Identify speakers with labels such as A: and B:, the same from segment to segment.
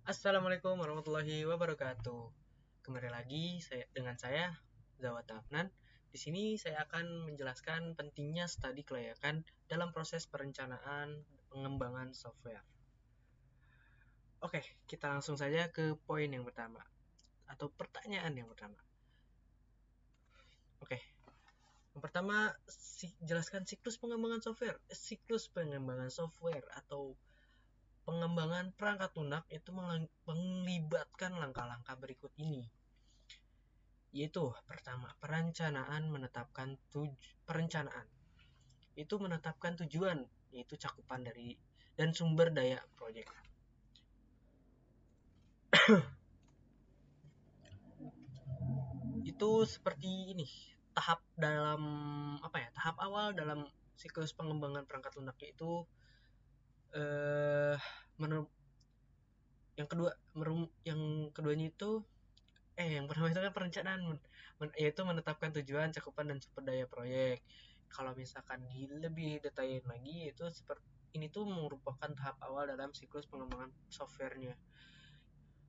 A: Assalamualaikum warahmatullahi wabarakatuh. Kembali lagi dengan saya Zawad Afnan. Di sini saya akan menjelaskan pentingnya studi kelayakan dalam proses perencanaan pengembangan software. Oke, kita langsung saja ke poin yang pertama atau pertanyaan yang pertama. Oke, yang pertama jelaskan siklus pengembangan software. Siklus pengembangan software atau pengembangan perangkat lunak itu melibatkan langkah-langkah berikut ini, yaitu pertama, perencanaan itu menetapkan tujuan, yaitu cakupan dari dan sumber daya proyek. Itu seperti ini, tahap awal dalam siklus pengembangan perangkat lunak, yaitu yang keduanya itu yang pertama itu kan perencanaan, yaitu menetapkan tujuan, cakupan, dan sumber daya proyek. Kalau misalkan lebih detailin lagi, itu seperti ini tuh merupakan tahap awal dalam siklus pengembangan softwarenya.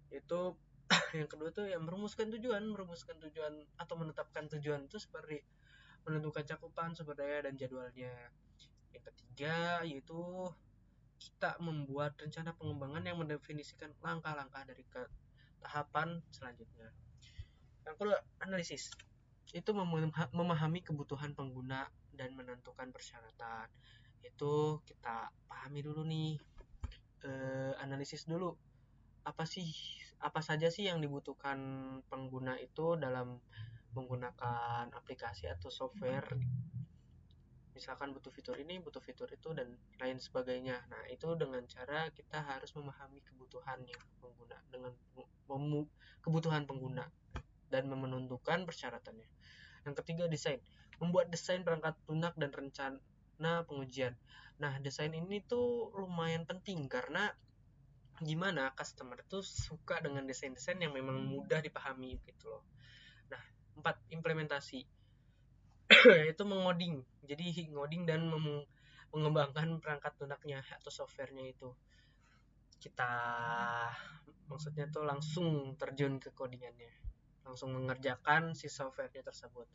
A: Itu yang kedua tuh yang merumuskan tujuan atau menetapkan tujuan itu seperti menentukan cakupan, sumber daya, dan jadwalnya. Yang ketiga yaitu kita membuat rencana pengembangan yang mendefinisikan langkah-langkah dari tahapan selanjutnya. Yang kedua, analisis. Itu memahami kebutuhan pengguna dan menentukan persyaratan. Itu kita pahami dulu nih, analisis dulu. Apa saja sih yang dibutuhkan pengguna itu dalam menggunakan aplikasi atau software. Misalkan butuh fitur ini, butuh fitur itu, dan lain sebagainya. Nah, itu dengan cara kita harus memahami kebutuhannya pengguna dengan kebutuhan pengguna dan menentukan persyaratannya. Yang ketiga, desain. Membuat desain perangkat lunak dan rencana pengujian. Nah, desain ini tuh lumayan penting karena gimana customer tuh suka dengan desain-desain yang memang mudah dipahami gitu loh. Nah, 4, implementasi. Itu mengoding. Jadi ngoding dan mengembangkan perangkat lunaknya atau softwarenya itu. Kita maksudnya tuh langsung terjun ke codingannya, langsung mengerjakan si softwarenya tersebut,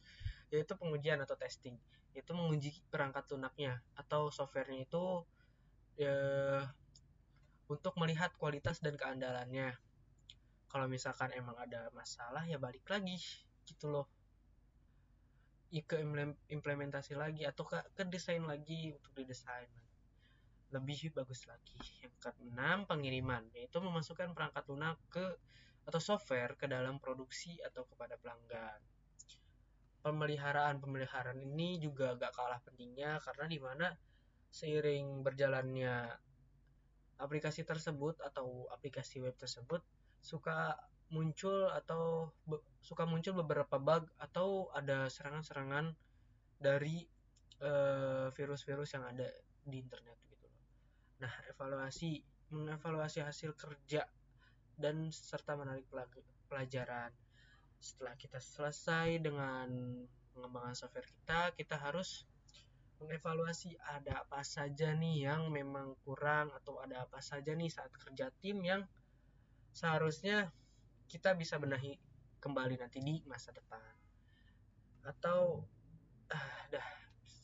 A: yaitu pengujian atau testing. Itu menguji perangkat lunaknya atau softwarenya itu untuk melihat kualitas dan keandalannya. Kalau misalkan emang ada masalah ya balik lagi gitu loh, ke implementasi lagi atau ke desain lagi untuk didesain lebih bagus lagi. Yang keenam, pengiriman, yaitu memasukkan perangkat lunak atau software ke dalam produksi atau kepada pelanggan. Pemeliharaan ini juga gak kalah pentingnya, karena dimana seiring berjalannya aplikasi tersebut atau aplikasi web tersebut suka muncul beberapa bug atau ada serangan-serangan dari virus-virus yang ada di internet gitu loh. Nah, mengevaluasi hasil kerja dan serta menarik pelajaran. Setelah kita selesai dengan pengembangan software kita harus mengevaluasi ada apa saja nih yang memang kurang, atau ada apa saja nih saat kerja tim yang seharusnya kita bisa benahi kembali nanti di masa depan. Atau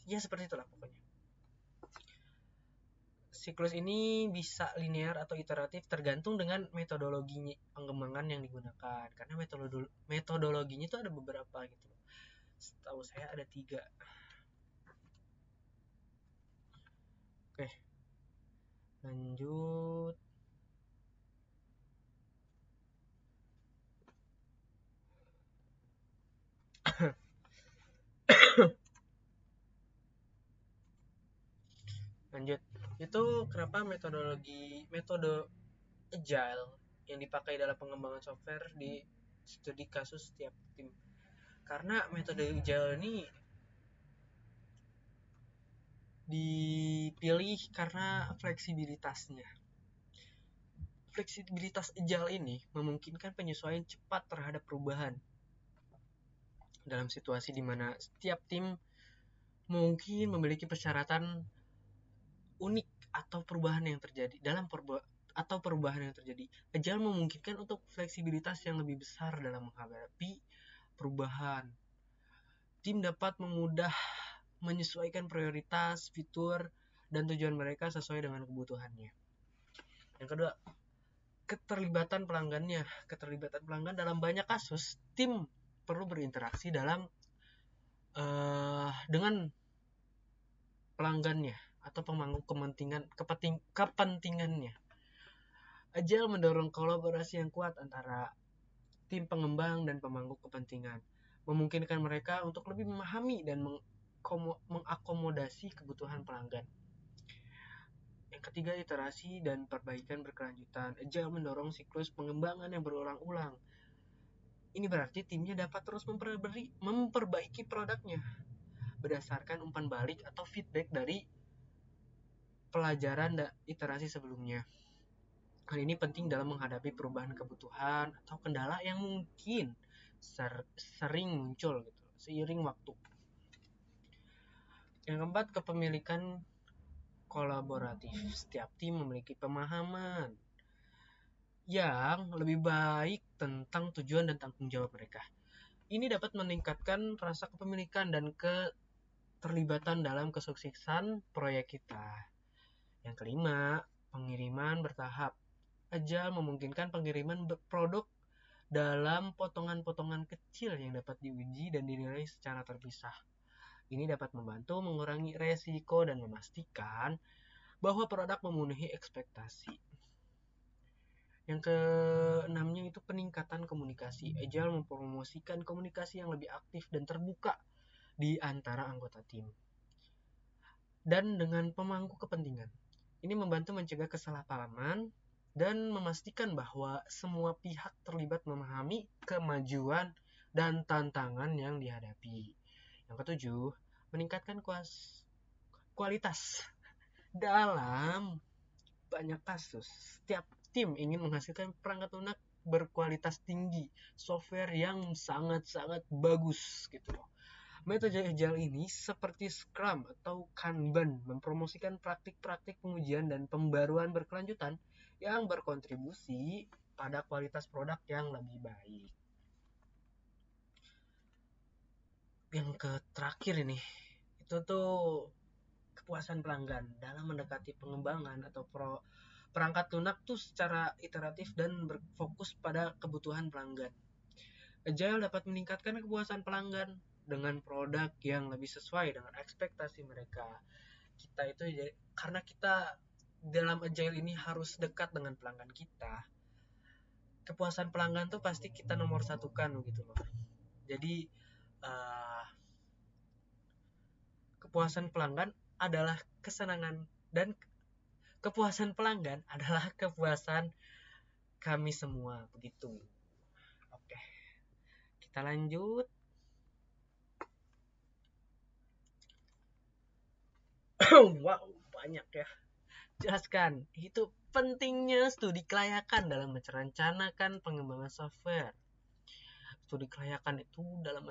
A: ya seperti itulah pokoknya. Siklus ini bisa linear atau iteratif tergantung dengan metodologi pengembangan yang digunakan. Karena metodologinya itu ada beberapa gitu. Setahu saya ada 3. Oke, lanjut. Lanjut. Itu kenapa metode agile yang dipakai dalam pengembangan software di studi kasus setiap tim. Karena metode agile ini dipilih karena fleksibilitasnya. Fleksibilitas agile ini memungkinkan penyesuaian cepat terhadap perubahan dalam situasi di mana setiap tim mungkin memiliki persyaratan unik atau perubahan yang terjadi atau perubahan yang terjadi. Agile memungkinkan untuk fleksibilitas yang lebih besar dalam menghadapi perubahan. Tim dapat memudah menyesuaikan prioritas, fitur, dan tujuan mereka sesuai dengan kebutuhannya. Yang kedua, keterlibatan pelanggannya. Keterlibatan pelanggan dalam banyak kasus, tim perlu berinteraksi dengan pelanggannya atau pemangku kepentingannya. Agile mendorong kolaborasi yang kuat antara tim pengembang dan pemangku kepentingan, memungkinkan mereka untuk lebih memahami dan mengakomodasi kebutuhan pelanggan. Yang ketiga, iterasi dan perbaikan berkelanjutan. Agile mendorong siklus pengembangan yang berulang-ulang. Ini berarti timnya dapat terus memperbaiki produknya berdasarkan umpan balik atau feedback dari pelajaran dan iterasi sebelumnya. Hal ini penting dalam menghadapi perubahan kebutuhan atau kendala yang mungkin sering muncul gitu seiring waktu. Yang keempat, kepemilikan kolaboratif. Setiap tim memiliki pemahaman yang lebih baik tentang tujuan dan tanggung jawab mereka. Ini dapat meningkatkan rasa kepemilikan dan keterlibatan dalam kesuksesan proyek kita. Yang kelima, pengiriman bertahap. Agile memungkinkan pengiriman produk dalam potongan-potongan kecil yang dapat diuji dan dinilai secara terpisah. Ini dapat membantu mengurangi resiko dan memastikan bahwa produk memenuhi ekspektasi. Yang keenamnya itu peningkatan komunikasi. Agile mempromosikan komunikasi yang lebih aktif dan terbuka di antara anggota tim dan dengan pemangku kepentingan. Ini membantu mencegah kesalahpahaman dan memastikan bahwa semua pihak terlibat memahami kemajuan dan tantangan yang dihadapi. Yang ketujuh, meningkatkan kualitas. Dalam banyak kasus, setiap tim ingin menghasilkan perangkat lunak berkualitas tinggi, software yang sangat-sangat bagus gitu loh. Metode agile ini seperti Scrum atau Kanban mempromosikan praktik-praktik pengujian dan pembaruan berkelanjutan yang berkontribusi pada kualitas produk yang lebih baik. Yang terakhir ini, itu tuh kepuasan pelanggan dalam mendekati pengembangan atau perangkat lunak tuh secara iteratif dan berfokus pada kebutuhan pelanggan. Agile dapat meningkatkan kepuasan pelanggan dengan produk yang lebih sesuai dengan ekspektasi mereka. Kita itu karena kita dalam agile ini harus dekat dengan pelanggan kita. Kepuasan pelanggan tuh pasti kita nomor satukan gitu loh. Jadi kepuasan pelanggan adalah kesenangan dan kepuasan pelanggan adalah kepuasan kami semua begitu. Oke, kita lanjut. Wow, banyak ya. Jelaskan, itu pentingnya studi kelayakan dalam merencanakan pengembangan software. Studi kelayakan itu dalam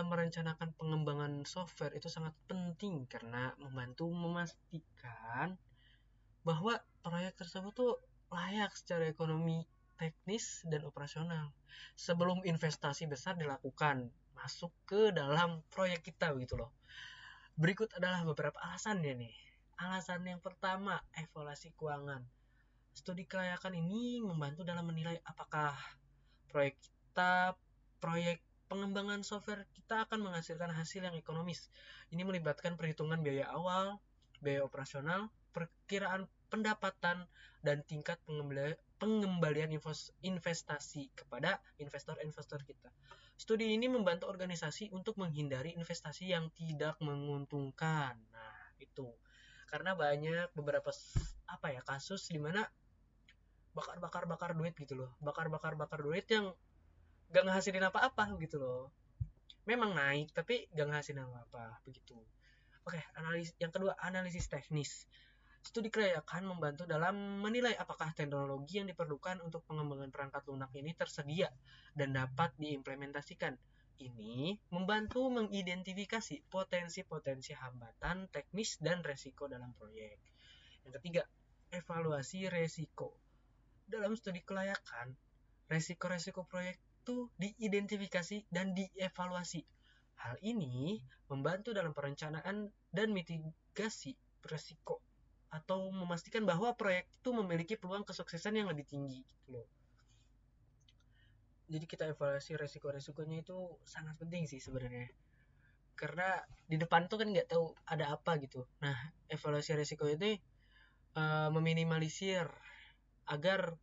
A: merencanakan pengembangan software itu sangat penting karena membantu memastikan bahwa proyek tersebut tuh layak secara ekonomi, teknis, dan operasional sebelum investasi besar dilakukan masuk ke dalam proyek kita gitu loh. Berikut adalah beberapa alasannya nih. Alasan yang pertama, evaluasi keuangan. Studi kelayakan ini membantu dalam menilai apakah proyek pengembangan software kita akan menghasilkan hasil yang ekonomis. Ini melibatkan perhitungan biaya awal, biaya operasional, perkiraan pendapatan, dan tingkat pengembalian investasi kepada investor-investor kita. Studi ini membantu organisasi untuk menghindari investasi yang tidak menguntungkan. Nah, itu. Karena banyak beberapa kasus di mana bakar duit gitu loh. Bakar duit yang gak ngehasilin apa-apa gitu loh. Memang naik tapi gak ngehasilin apa-apa begitu. Oke, yang kedua, analisis teknis. Studi kelayakan membantu dalam menilai apakah teknologi yang diperlukan untuk pengembangan perangkat lunak ini tersedia dan dapat diimplementasikan. Ini membantu mengidentifikasi potensi-potensi hambatan teknis dan resiko dalam proyek. Yang ketiga, evaluasi resiko. Dalam studi kelayakan, resiko-resiko proyek itu diidentifikasi dan dievaluasi. Hal ini membantu dalam perencanaan dan mitigasi resiko atau memastikan bahwa proyek itu memiliki peluang kesuksesan yang lebih tinggi gitu loh. Jadi kita evaluasi resiko-resikonya itu sangat penting sih sebenarnya. Karena di depan tuh kan nggak tahu ada apa gitu. Nah, evaluasi resiko itu meminimalisir agar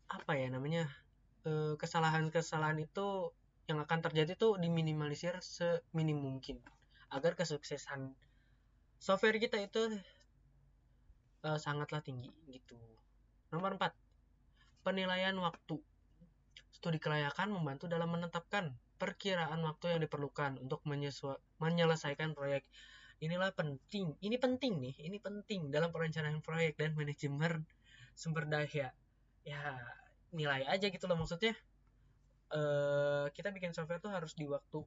A: apa ya namanya kesalahan-kesalahan itu yang akan terjadi tuh diminimalisir seminim mungkin agar kesuksesan software kita itu sangatlah tinggi gitu. Nomor 4, penilaian waktu. Studi kelayakan membantu dalam menetapkan perkiraan waktu yang diperlukan untuk menyelesaikan proyek. Inilah penting, ini penting nih, ini penting dalam perencanaan proyek dan manajemen sumber daya. Ya, nilai aja gitu loh maksudnya. Kita bikin software tuh harus di waktu,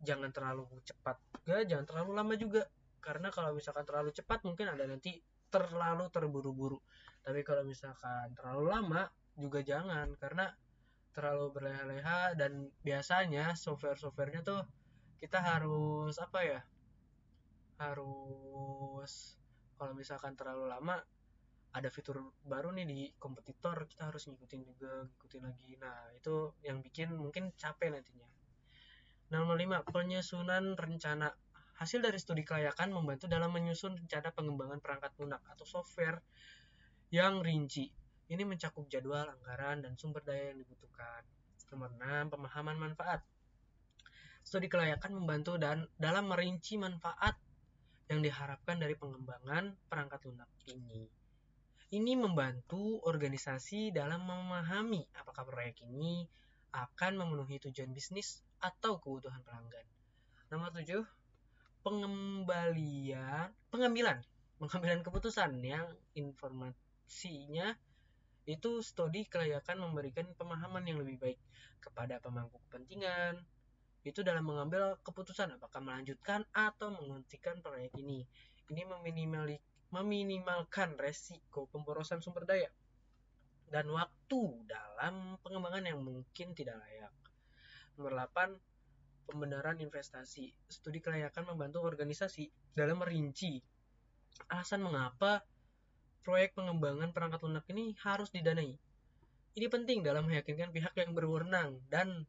A: jangan terlalu cepat juga, jangan terlalu lama juga. Karena kalau misalkan terlalu cepat mungkin ada nanti terlalu terburu-buru. Tapi kalau misalkan terlalu lama juga jangan, karena terlalu berleha-leha. Dan biasanya software-softwarenya tuh kita harus apa ya, harus kalau misalkan terlalu lama ada fitur baru nih di kompetitor, kita harus ngikutin juga, ngikutin lagi. Nah itu yang bikin mungkin capek nantinya. Nomor 5, penyusunan rencana. Hasil dari studi kelayakan membantu dalam menyusun rencana pengembangan perangkat lunak atau software yang rinci. Ini mencakup jadwal, anggaran, dan sumber daya yang dibutuhkan. Nomor 6, pemahaman manfaat. Studi kelayakan membantu dalam merinci manfaat yang diharapkan dari pengembangan perangkat lunak ini. Ini membantu organisasi dalam memahami apakah proyek ini akan memenuhi tujuan bisnis atau kebutuhan pelanggan. Nomor 7, pengambilan keputusan yang informasinya itu studi kelayakan memberikan pemahaman yang lebih baik kepada pemangku kepentingan itu dalam mengambil keputusan apakah melanjutkan atau menghentikan proyek ini. Ini meminimalkan resiko pemborosan sumber daya dan waktu dalam pengembangan yang mungkin tidak layak. Nomor 8, pembenaran investasi. Studi kelayakan membantu organisasi dalam merinci alasan mengapa proyek pengembangan perangkat lunak ini harus didanai. Ini penting dalam meyakinkan pihak yang berwenang dan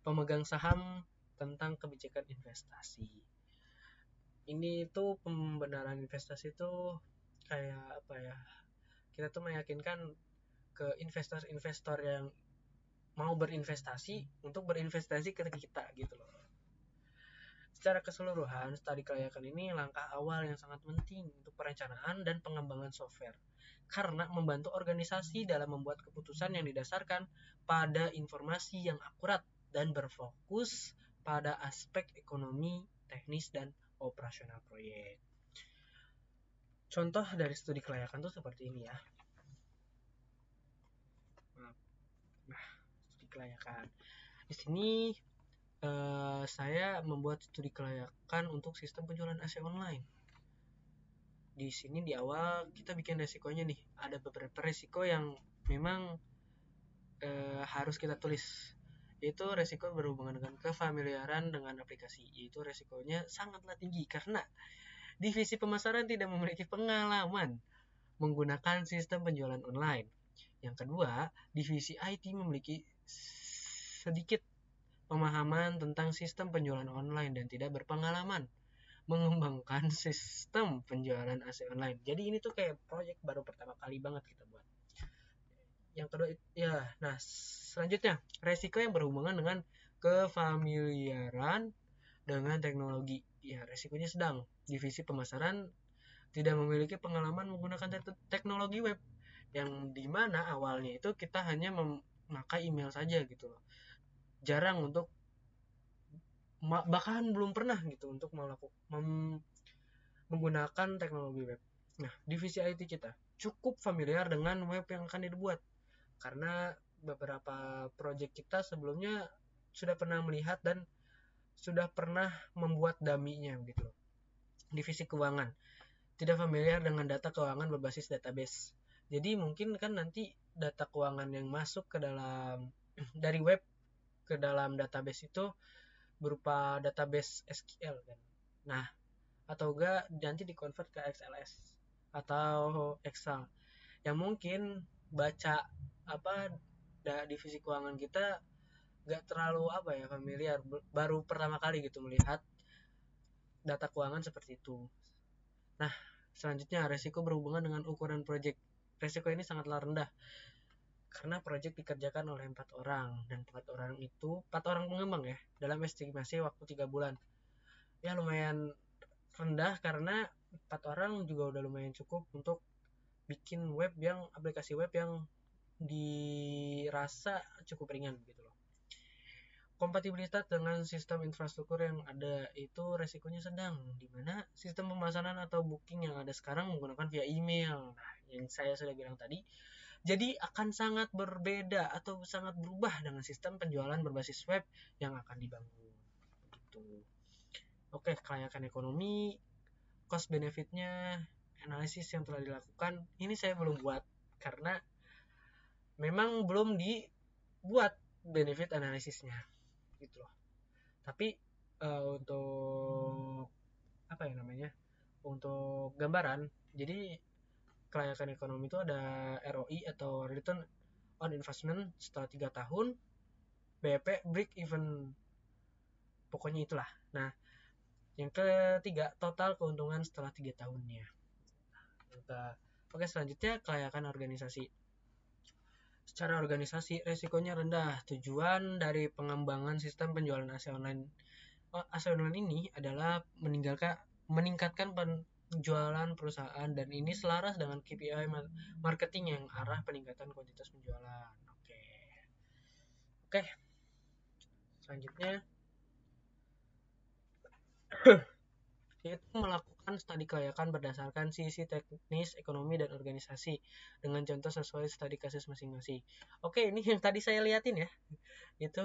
A: pemegang saham tentang kebijakan investasi. Ini tuh pembenaran investasi itu kayak apa ya? Kita tuh meyakinkan ke investor-investor yang mau berinvestasi untuk berinvestasi ke kita gitu loh. Secara keseluruhan, studi kelayakan ini langkah awal yang sangat penting untuk perencanaan dan pengembangan software karena membantu organisasi dalam membuat keputusan yang didasarkan pada informasi yang akurat dan berfokus pada aspek ekonomi, teknis, dan operasional proyek. Contoh dari studi kelayakan itu seperti ini ya. Nah, studi kelayakan. Di sini saya membuat studi kelayakan untuk sistem penjualan AC online. Di sini di awal kita bikin resikonya nih. Ada beberapa resiko yang memang harus kita tulis. Yaitu resiko berhubungan dengan kefamiliaran dengan aplikasi. Yaitu resikonya sangatlah tinggi karena divisi pemasaran tidak memiliki pengalaman menggunakan sistem penjualan online. Yang kedua, divisi IT memiliki sedikit pemahaman tentang sistem penjualan online dan tidak berpengalaman mengembangkan sistem penjualan AC online. Jadi ini tuh kayak proyek baru pertama kali banget kita buat. Yang kedua ya, nah selanjutnya resiko yang berhubungan dengan kefamiliaran dengan teknologi. Ya, resikonya sedang. Divisi pemasaran tidak memiliki pengalaman menggunakan teknologi web yang dimana awalnya itu kita hanya memakai email saja gitu loh. Jarang untuk bahkan belum pernah gitu untuk menggunakan teknologi web. Nah, divisi IT kita cukup familiar dengan web yang akan dibuat karena beberapa project kita sebelumnya sudah pernah melihat dan sudah pernah membuat dummy-nya gitu loh. Divisi keuangan tidak familiar dengan data keuangan berbasis database. Jadi mungkin kan nanti data keuangan yang masuk ke dalam dari web ke dalam database itu berupa database SQL kan. Nah, atau enggak nanti dikonvert ke XLS atau Excel. Yang mungkin baca apa divisi keuangan kita nggak terlalu familiar, baru pertama kali gitu melihat data keuangan seperti itu. Nah, selanjutnya resiko berhubungan dengan ukuran proyek. Resiko ini sangatlah rendah karena proyek dikerjakan oleh 4 orang dan 4 orang pengembang ya dalam estimasi waktu 3 bulan. Ya lumayan rendah karena 4 orang juga udah lumayan cukup untuk bikin aplikasi web yang dirasa cukup ringan gitu loh. Kompatibilitas dengan sistem infrastruktur yang ada itu resikonya sedang, dimana sistem pemesanan atau booking yang ada sekarang menggunakan via email. Nah, yang saya sudah bilang tadi, jadi akan sangat berbeda atau sangat berubah dengan sistem penjualan berbasis web yang akan dibangun. Gitu. Oke, kelayakan ekonomi, cost benefitnya, analisis yang telah dilakukan, ini saya belum buat karena memang belum dibuat benefit analisisnya gitu loh. Tapi untuk untuk gambaran, jadi kelayakan ekonomi itu ada ROI atau return on investment setelah 3 tahun, BEP break even, pokoknya itulah. Nah, yang ketiga total keuntungan setelah 3 tahunnya. Oke, selanjutnya kelayakan organisasi. Secara organisasi, resikonya rendah. Tujuan dari pengembangan sistem penjualan AC online ini adalah meningkatkan penjualan perusahaan, dan ini selaras dengan KPI marketing yang arah peningkatan kuantitas penjualan. Oke. Selanjutnya yaitu melakukan studi kelayakan berdasarkan sisi teknis, ekonomi, dan organisasi dengan contoh sesuai studi kasus masing-masing. Oke, ini yang tadi saya liatin ya. Itu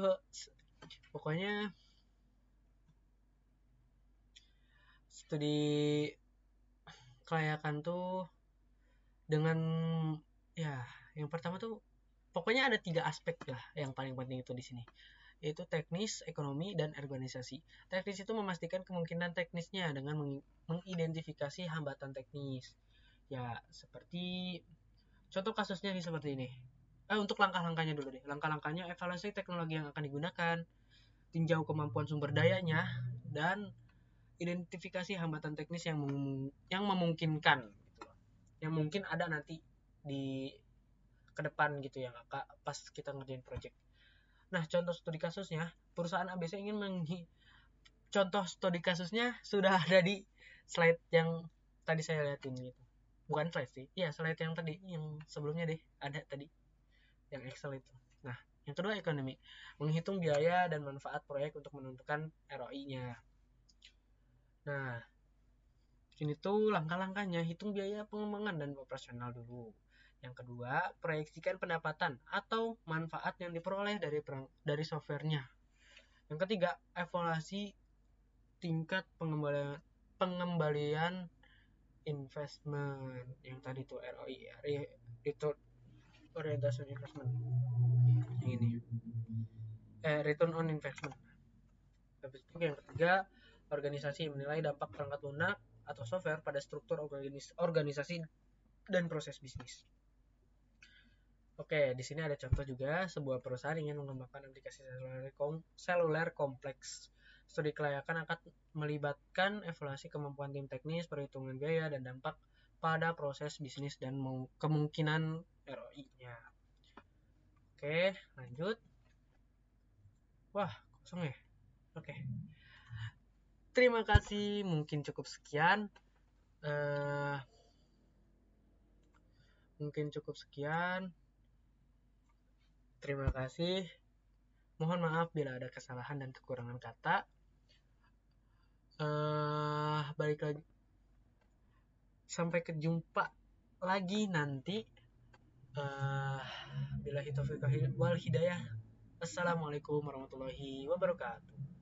A: pokoknya studi kelayakan tuh dengan yang pertama tuh pokoknya ada 3 aspek lah yang paling penting itu di sini, yaitu teknis, ekonomi, dan organisasi. Teknis itu memastikan kemungkinan teknisnya dengan mengidentifikasi hambatan teknis. Ya, seperti contoh kasusnya seperti ini. Untuk langkah-langkahnya dulu deh. Langkah-langkahnya evaluasi teknologi yang akan digunakan, tinjau kemampuan sumber dayanya, dan identifikasi hambatan teknis yang memungkinkan gitu. Yang mungkin ada nanti di ke depan gitu ya, pas kita ngerjain project. Nah, contoh studi kasusnya, perusahaan ABC ingin contoh studi kasusnya sudah ada di slide yang tadi saya liatin gitu. Bukan slide sih, iya slide yang tadi, yang sebelumnya deh, ada tadi yang Excel itu. Nah, yang kedua ekonomi, menghitung biaya dan manfaat proyek untuk menentukan ROI-nya. Nah, ini tuh langkah-langkahnya, hitung biaya pengembangan dan operasional dulu. Yang kedua, proyeksikan pendapatan atau manfaat yang diperoleh dari softwarenya. Yang ketiga, evaluasi tingkat pengembalian investment. Yang tadi tuh ROI, return orientation investment. Yang ini, return on investment. Habis itu yang ketiga, organisasi menilai dampak perangkat lunak atau software pada struktur organisasi dan proses bisnis. Oke, di sini ada contoh juga, sebuah perusahaan ingin mengembangkan aplikasi seluler kompleks. Studi kelayakan akan melibatkan evaluasi kemampuan tim teknis, perhitungan biaya, dan dampak pada proses bisnis dan kemungkinan ROI-nya. Oke, lanjut. Wah, kosong ya? Oke. Terima kasih, mungkin cukup sekian. Terima kasih. Mohon maaf bila ada kesalahan dan kekurangan kata. Balik lagi. Sampai kejumpa lagi nanti. Billahi taufiq wal hidayah. Assalamualaikum warahmatullahi wabarakatuh.